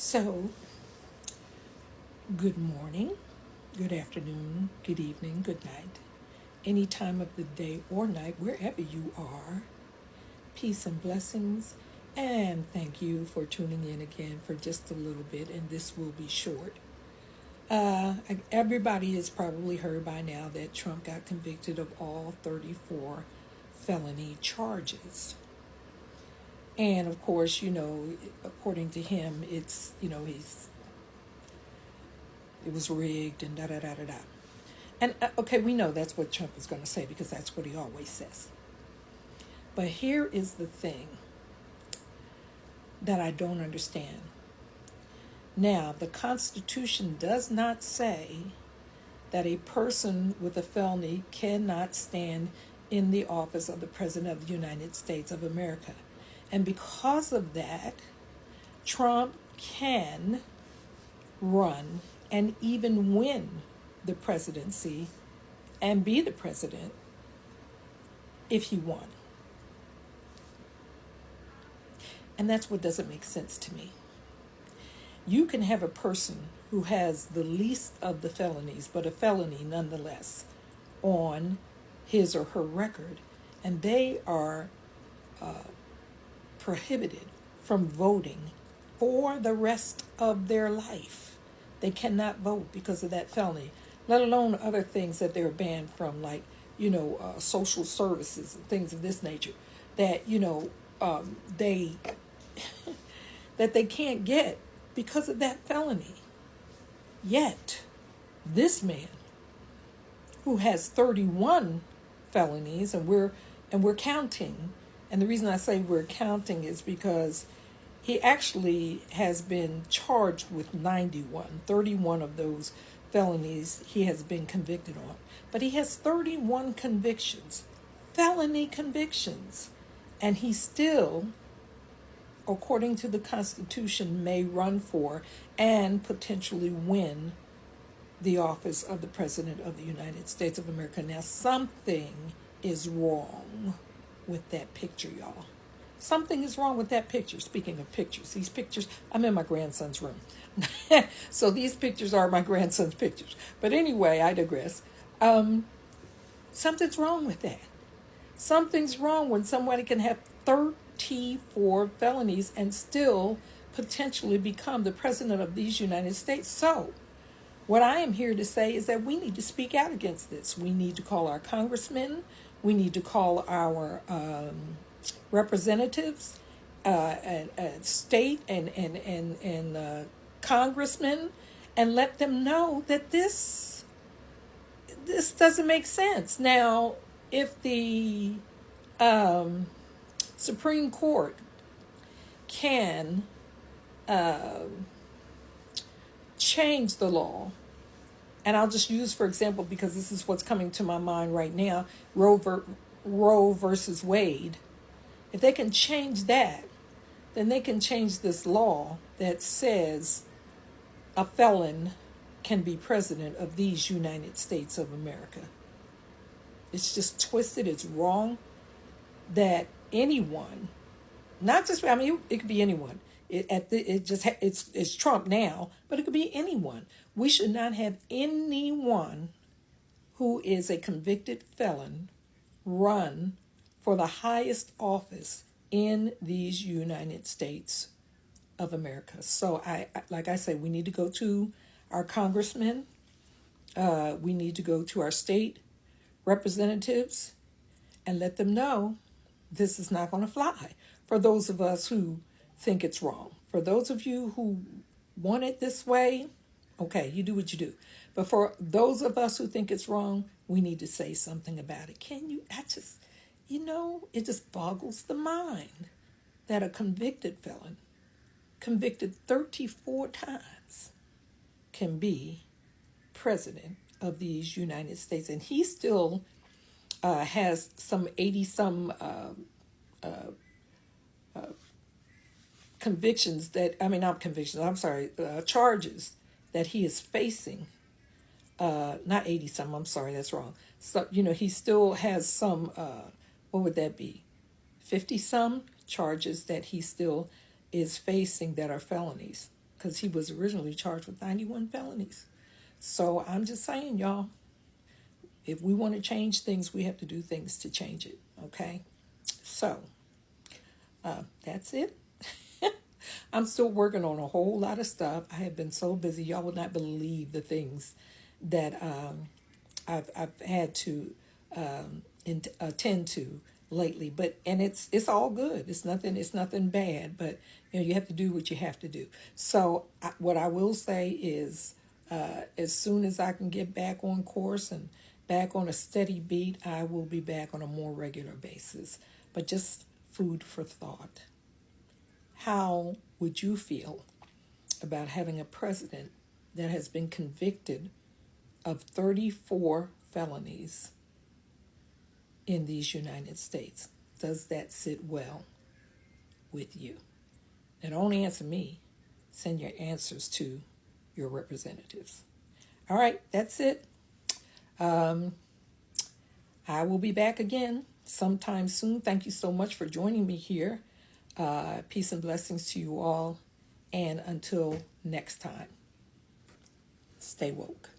So, good morning, good afternoon, good evening, good night, any time of the day or night, wherever you are. Peace and blessings, and thank you for tuning in again for just a little bit, and this will be short. Everybody has probably heard by now that Trump got convicted of all 34 felony charges. And of course, according to him, it was rigged and da da da da da. And okay, we know that's what Trump is going to say because that's what he always says. But here is the thing that I don't understand. Now, the Constitution does not say that a person with a felony cannot stand in the office of the President of the United States of America. And because of that, Trump can run and even win the presidency and be the president if he won. And that's what doesn't make sense to me. You can have a person who has the least of the felonies, but a felony nonetheless, on his or her record, and they are prohibited from voting for the rest of their life. They cannot vote because of that felony, let alone other things that they're banned from, like, social services and things of this nature, that, they that they can't get because of that felony. Yet, this man who has 31 felonies, and we're counting, and the reason I say we're counting is because he actually has been charged with 91. 31 of those felonies he has been convicted on. But he has 31 convictions, felony convictions, and he still, according to the Constitution, may run for and potentially win the office of the President of the United States of America. Now, something is wrong with that picture, y'all. Something is wrong with that picture. Speaking of pictures, these pictures, I'm in my grandson's room. So these pictures are my grandson's pictures. But anyway, I digress. Something's wrong with that. Something's wrong when somebody can have 34 felonies and still potentially become the president of these United States. So, what I am here to say is that we need to speak out against this. We need to call our congressmen. We need to call our representatives, and state and congressmen, and let them know that this doesn't make sense. Now, if the Supreme Court can change the law, and I'll just use, for example, because this is what's coming to my mind right now, Roe versus Wade. If they can change that, then they can change this law that says a felon can be president of these United States of America. It's just twisted. It's wrong that anyone, not just, I mean, it could be anyone. It's Trump now, but it could be anyone. We should not have anyone who is a convicted felon run for the highest office in these United States of America. So like I say, we need to go to our congressmen. We need to go to our state representatives and let them know this is not going to fly. For those of us who think it's wrong, for those of you who want it this way, okay, you do what you do. But for those of us who think it's wrong, we need to say something about it. It just boggles the mind that a convicted felon, convicted 34 times, can be president of these United States. And he still has some 80-some convictions charges that he is facing. Not 80-some, I'm sorry, that's wrong. So, he still has some, what would that be? 50-some charges that he still is facing that are felonies, because he was originally charged with 91 felonies. So I'm just saying, y'all, if we want to change things, we have to do things to change it. Okay? So that's it. I'm still working on a whole lot of stuff. I have been so busy. Y'all would not believe the things that I've had to attend to lately. But and it's all good. It's nothing bad. But you have to do what you have to do. So what I will say is, as soon as I can get back on course and back on a steady beat, I will be back on a more regular basis. But just food for thought. How would you feel about having a president that has been convicted of 34 felonies in these United States? Does that sit well with you? And don't answer me. Send your answers to your representatives. All right, that's it. I will be back again sometime soon. Thank you so much for joining me here. Peace and blessings to you all. And until next time, stay woke.